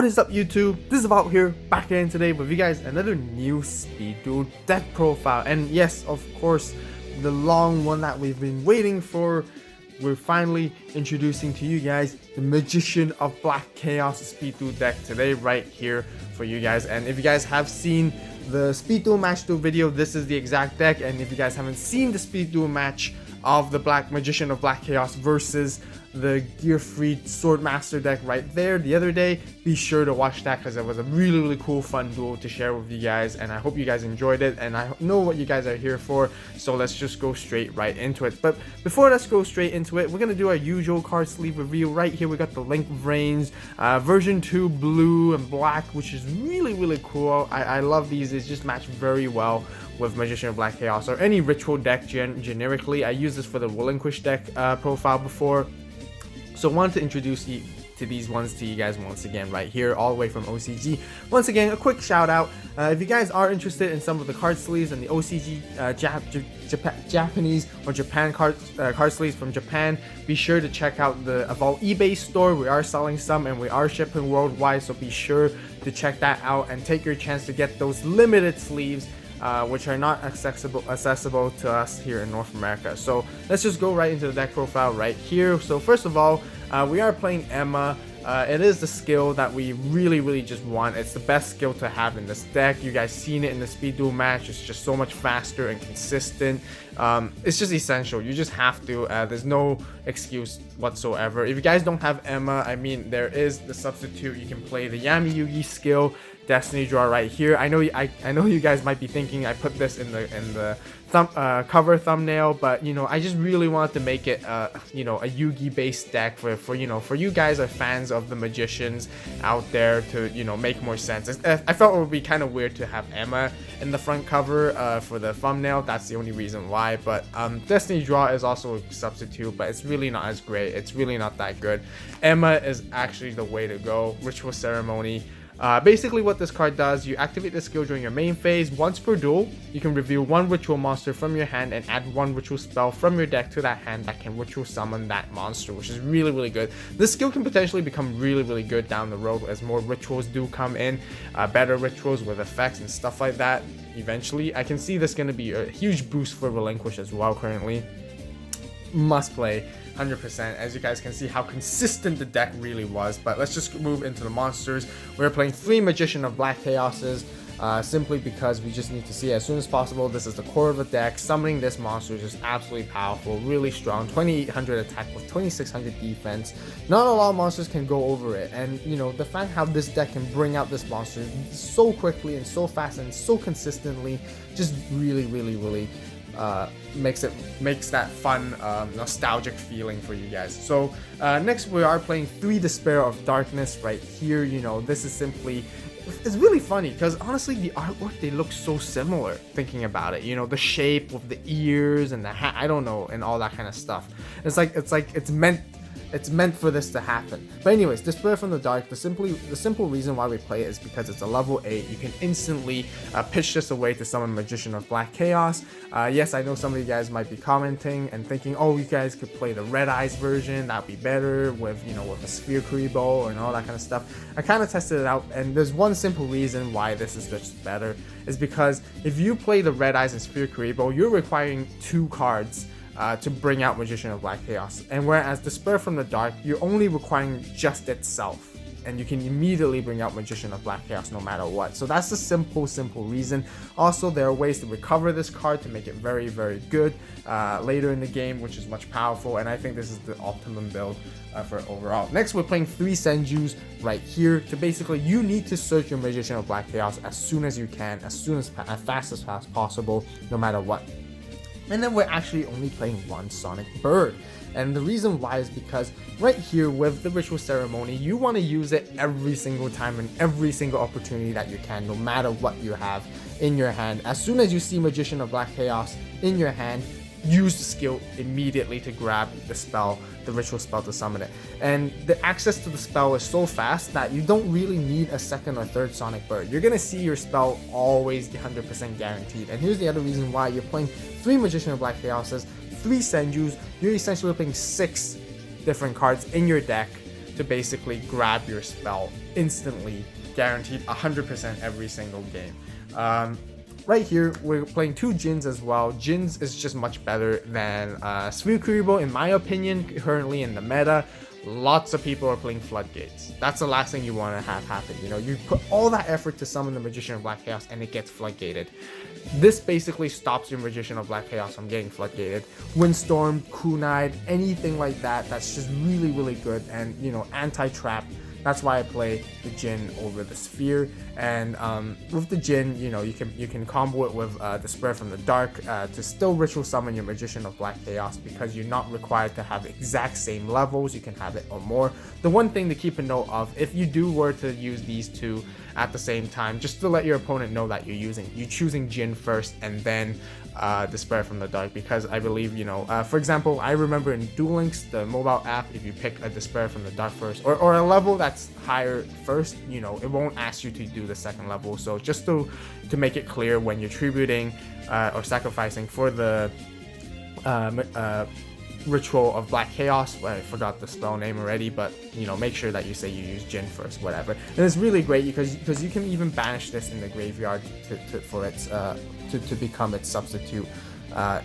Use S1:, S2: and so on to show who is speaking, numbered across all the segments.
S1: What is up, YouTube? This is AVAULT here, back again today with you guys another new Speed Duel deck profile. And yes, of course, the long one that we've been waiting for. We're finally introducing to you guys the Magician of Black Chaos Speed Duel deck today, right here for you guys. And if you guys have seen the Speed Duel match duel video, this is the exact deck. And if you guys haven't seen the Speed Duel match of the Magician of Black Chaos versus the Gear-Free Swordmaster deck right there the other day, be sure to watch that because it was a really cool fun duel to share with you guys, and I hope you guys enjoyed it, and I know what you guys are here for. So let's just go straight right into it. But before let's go straight into it, we're gonna do our usual card sleeve review. Right here we got the Link Vrains version 2 blue and black, which is really cool. I love these. It's just matched very well with Magician of Black Chaos or any ritual deck generically. I used this for the Relinquish deck profile before, so I wanted to introduce these ones to you guys once again right here, all the way from OCG. Once again, a quick shout out, if you guys are interested in some of the card sleeves and the OCG Japanese or Japan card sleeves from Japan, be sure to check out the AVAULT eBay store. We are selling some and we are shipping worldwide, so be sure to check that out and take your chance to get those limited sleeves, which are not accessible to us here in North America. So let's just go right into the deck profile right here. So first of all, we are playing Emma. It is the skill that we really just want. It's the best skill to have in this deck. You guys seen it in the Speed Duel match. It's just so much faster and consistent. It's just essential. You just have to. There's no excuse whatsoever. If you guys don't have Emma, I mean, there is the substitute. You can play the Yami Yugi skill, Destiny Draw right here. I know you guys might be thinking I put this in the cover thumbnail, but you know, I just really wanted to make it you know, a Yu-Gi based deck for you guys are fans of the magicians out there, to, you know, make more sense. I felt it would be kind of weird to have Emma in the front cover for the thumbnail. That's the only reason why. But Destiny Draw is also a substitute, but it's really not as great. It's really not that good. Emma is actually the way to go. Ritual Ceremony. Basically what this card does, you activate the skill during your main phase. Once per duel, you can reveal one ritual monster from your hand and add one ritual spell from your deck to that hand that can ritual summon that monster, which is really good. This skill can potentially become really good down the road as more rituals do come in, better rituals with effects and stuff like that. Eventually, I can see this going to be a huge boost for Relinquish as well. Currently, must play 100%, as you guys can see how consistent the deck really was. But let's just move into the monsters. We're playing 3 Magician of Black Chaoses, simply because we just need to see as soon as possible. This is the core of the deck. Summoning this monster is just absolutely powerful, really strong. 2800 attack with 2600 defense. Not a lot of monsters can go over it, and you know, the fact how this deck can bring out this monster so quickly and so fast and so consistently, just really makes that fun nostalgic feeling for you guys. So next we are playing 3 Despair of Darkness right here. You know, this is simply, it's really funny because honestly the artwork, they look so similar thinking about it. You know, the shape of the ears and the hat, I don't know, and all that kind of stuff. It's meant for this to happen. But anyways, Despair from the Dark, the simple reason why we play it is because it's a level 8. You can instantly pitch this away to summon Magician of Black Chaos. Yes, I know some of you guys might be commenting and thinking, oh, you guys could play the Red Eyes version, that'd be better with, you know, with a Sphere Kuribo and all that kind of stuff. I kind of tested it out, and there's one simple reason why this is just better, is because if you play the Red Eyes and Sphere Kuribo, you're requiring 2 cards to bring out Magician of Black Chaos, and whereas Despair from the Dark, you're only requiring just itself, and you can immediately bring out Magician of Black Chaos no matter what. So that's the simple reason. Also, there are ways to recover this card to make it very good later in the game, which is much powerful, and I think this is the optimum build for overall. Next, we're playing 3 Senjus right here. To basically, you need to search your Magician of Black Chaos as soon as you can, as fast as possible, no matter what. And then we're actually only playing 1 Sonic Bird. And the reason why is because right here with the Ritual Ceremony, you want to use it every single time and every single opportunity that you can, no matter what you have in your hand. As soon as you see Magician of Black Chaos in your hand, use the skill immediately to grab the spell, the ritual spell, to summon it. And the access to the spell is so fast that you don't really need a second or third Sonic Bird. You're gonna see your spell always 100% guaranteed. And here's the other reason why: you're playing 3 Magician of Black Chaoses, 3 Senjus. You're essentially playing 6 different cards in your deck to basically grab your spell instantly, guaranteed 100% every single game. Right here, we're playing 2 Jins as well. Jins is just much better than Suicune, in my opinion, currently in the meta. Lots of people are playing Floodgates. That's the last thing you want to have happen. You know, you put all that effort to summon the Magician of Black Chaos and it gets Floodgated. This basically stops your Magician of Black Chaos from getting Floodgated. Windstorm, Kunai, anything like that, that's just really, really good. And, you know, anti-trap. That's why I play the Jin over the Sphere. And with the Jin, you know, you can combo it with the Spread from the Dark to still ritual summon your Magician of Black Chaos, because you're not required to have exact same levels. You can have it or more. The one thing to keep a note of, if you were to use these two at the same time, just to let your opponent know that you're choosing Jin first and then the Spread from the Dark, because I believe, you know, for example, I remember in Duel Links, the mobile app, if you pick a Despair from the Dark first, or a level that's higher first, you know, it won't ask you to do the second level. So just to make it clear, when you're tributing or sacrificing for the Ritual of Black Chaos, I forgot the spell name already, but you know, make sure that you say you use Jin first, whatever. And it's really great because you can even banish this in the graveyard for its to become its substitute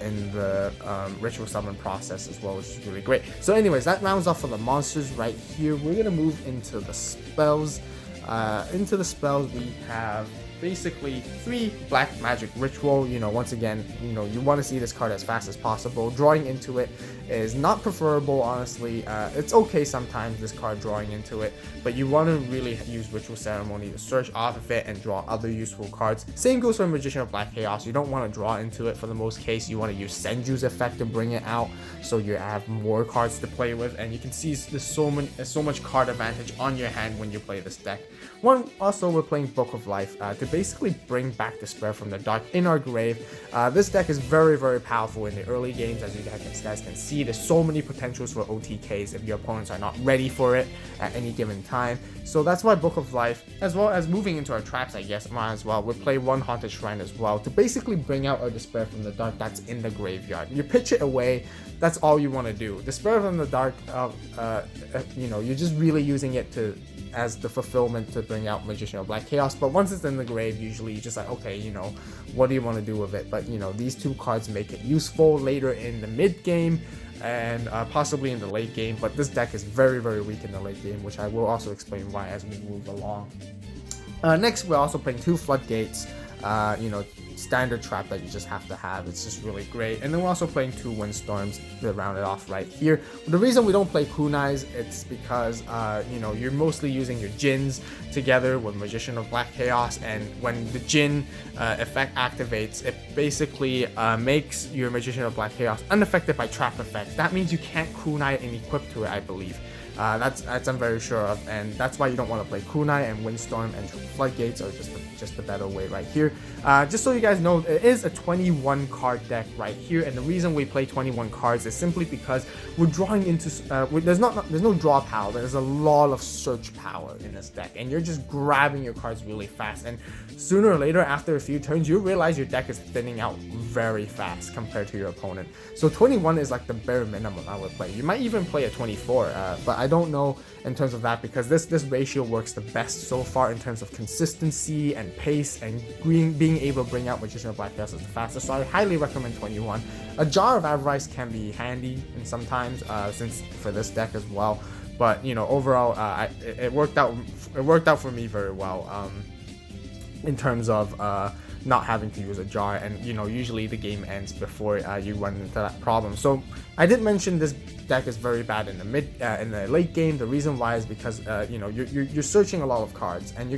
S1: in the ritual summon process as well, which is really great. So anyways, that rounds off for the monsters. Right here, we're gonna move into the spells. We have basically 3 black magic ritual. You know, once again, you know, you want to see this card as fast as possible. Drawing into it is not preferable, honestly. It's okay sometimes, this card drawing into it, but you want to really use Ritual Ceremony to search off of it and draw other useful cards. Same goes for Magician of Black Chaos. You don't want to draw into it for the most case. You want to use Senju's effect to bring it out, so you have more cards to play with, and you can see there's so much card advantage on your hand when you play this deck. Also, we're playing Book of Life to basically bring back the Spread from the Dark in our grave. This deck is very, very powerful in the early games, as you guys can see. There's so many potentials for OTKs if your opponents are not ready for it at any given time. So that's why Book of Life, as well as moving into our traps, I guess, might as well. We'll play 1 Haunted Shrine as well to basically bring out our Despair from the Dark that's in the graveyard. You pitch it away, that's all you want to do. Despair from the Dark, you know, you're just really using it as the fulfillment to bring out Magician of Black Chaos. But once it's in the grave, usually you're just like, okay, you know, what do you want to do with it? But you know, these 2 cards make it useful later in the mid game and possibly in the late game. But this deck is very, very weak in the late game, which I will also explain why as we move along. Next, we're also playing 2 Floodgates. You know, standard trap that you just have to have. It's just really great. And then we're also playing 2 Windstorms to round it off right here. The reason we don't play Kunais, it's because you know, you're mostly using your Jins together with Magician of Black Chaos, and when the Jin effect activates, it basically makes your Magician of Black Chaos unaffected by trap effects. That means you can't Kunai and equip to it, I believe. That's I'm very sure of, and that's why you don't want to play Kunai, and Windstorm and Floodgates are just the better way right here. Just so you guys know, it is a 21 card deck right here, and the reason we play 21 cards is simply because we're drawing into there's no draw power, there's a lot of search power in this deck, and you're just grabbing your cards really fast, and sooner or later, after a few turns, you realize your deck is thinning out very fast compared to your opponent. So 21 is like the bare minimum I would play. You might even play a 24, but I don't know in terms of that, because this ratio works the best so far in terms of consistency and pace, and being able to bring out Magician of Black Chaos is the fastest. So I highly recommend 21. A Jar of Avarice can be handy and sometimes since for this deck as well, but you know, overall it worked out for me very well in terms of not having to use a jar, and you know, usually the game ends before you run into that problem. So I did mention this deck is very bad in the late game. The reason why is because you know, you're searching a lot of cards, and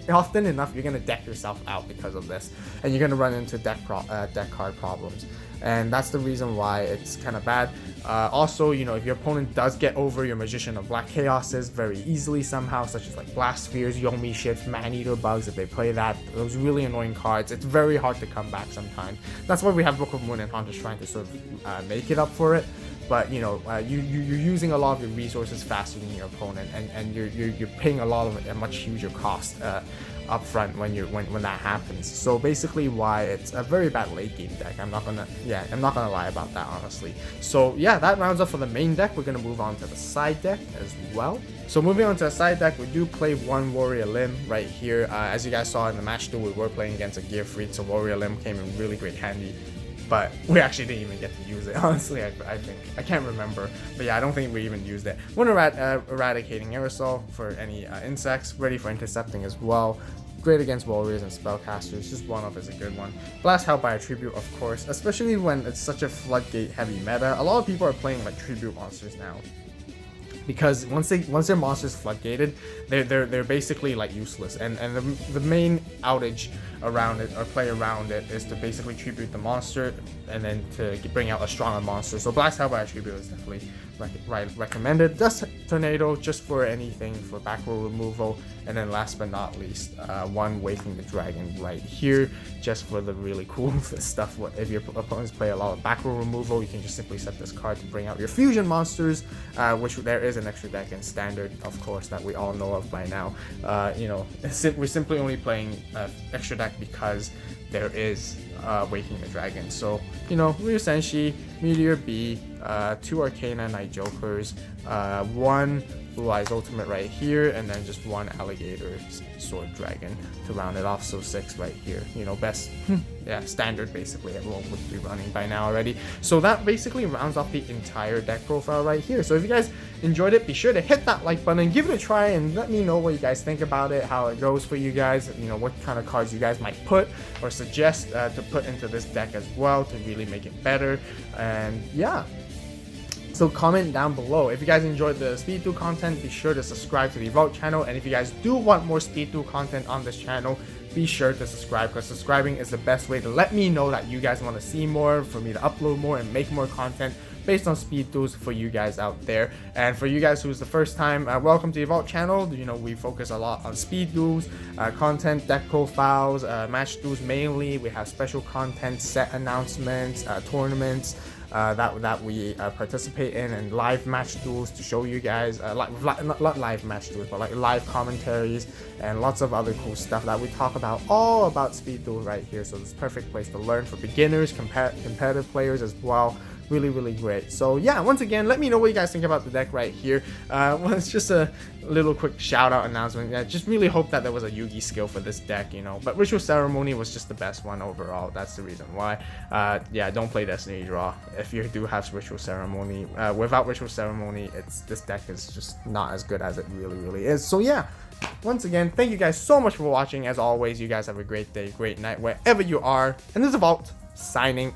S1: often enough you're gonna deck yourself out because of this, and you're gonna run into deck card problems, and that's the reason why it's kind of bad. Also, you know, if your opponent does get over your Magician of Black Chaoses very easily somehow, such as like Blast Spheres, Yomi Shifts, Man-Eater Bugs, if they play that, those really annoying cards, it's very hard to come back sometimes. That's why we have Book of Moon and Haunted Shrine to sort of make it up for it. But you know, you're using a lot of your resources faster than your opponent, and you're paying a lot of a much huger cost up front when that happens. So basically why it's a very bad late game deck. I'm not gonna lie about that, honestly. So yeah, that rounds up for the main deck. We're gonna move on to the side deck as well. So moving on to the side deck, we do play one Warrior Limb right here. As you guys saw in the match duel, we were playing against a Gear Freed, so Warrior Limb came in really great handy. But we actually didn't even get to use it, honestly. I think I can't remember, but yeah, I don't think we even used it. One Eradicating Aerosol for any insects, ready for intercepting as well. Great against warriors and spellcasters. Just one of is a good one. Blast Help by a Tribute, of course, especially when it's such a floodgate heavy meta. A lot of people are playing like tribute monsters now, because once their monsters floodgated, they're basically like useless, and the main outage around it or play around it is to basically tribute the monster and then to bring out a stronger monster. So Blast Out by Tribute is definitely recommended. Dust Tornado just for anything for back row removal, and then last but not least, one Waking the Dragon right here just for the really cool stuff. If your opponents play a lot of back row removal, you can just simply set this card to bring out your fusion monsters, which there is an extra deck in standard, of course, that we all know of by now. You know, we're simply only playing extra deck because there is Waking the Dragon. So, you know, Ryu Senshi, Meteor B, 2 Arcana Night Jokers, 1 Blue Eyes Ultimate right here, and then just 1 Alligator Sword Dragon to round it off. So 6 right here. You know, best, yeah, standard basically. Everyone would be running by now already. So that basically rounds off the entire deck profile right here. So if you guys enjoyed it, be sure to hit that like button, give it a try, and let me know what you guys think about it, how it goes for you guys, you know, what kind of cards you guys might put or suggest to put into this deck as well to really make it better. And yeah, so comment down below. If you guys enjoyed the Speed Duel content, be sure to subscribe to the AVAULT channel, and if you guys do want more Speed Duel content on this channel, be sure to subscribe, because subscribing is the best way to let me know that you guys want to see more, for me to upload more and make more content based on speed duels for you guys out there. And for you guys who's the first time, welcome to the AVAULT channel. You know, we focus a lot on speed duels, content, deck profiles, match duels mainly. We have special content, set announcements, tournaments that we participate in, and live match duels to show you guys, not live match duels, but like live commentaries and lots of other cool stuff that we talk about, all about speed duels right here. So it's a perfect place to learn for beginners, competitive players as well. Really great. So yeah, once again, let me know what you guys think about the deck right here. Well, it's just a little quick shout out announcement. I just really hope that there was a Yu-Gi skill for this deck, you know, but Ritual Ceremony was just the best one overall. That's the reason why. Yeah, don't play Destiny Draw if you do have Ritual Ceremony. Without Ritual Ceremony, this deck is just not as good as it really is. So yeah, once again, thank you guys so much for watching. As always, you guys have a great day, great night, wherever you are. And this is AVAULT signing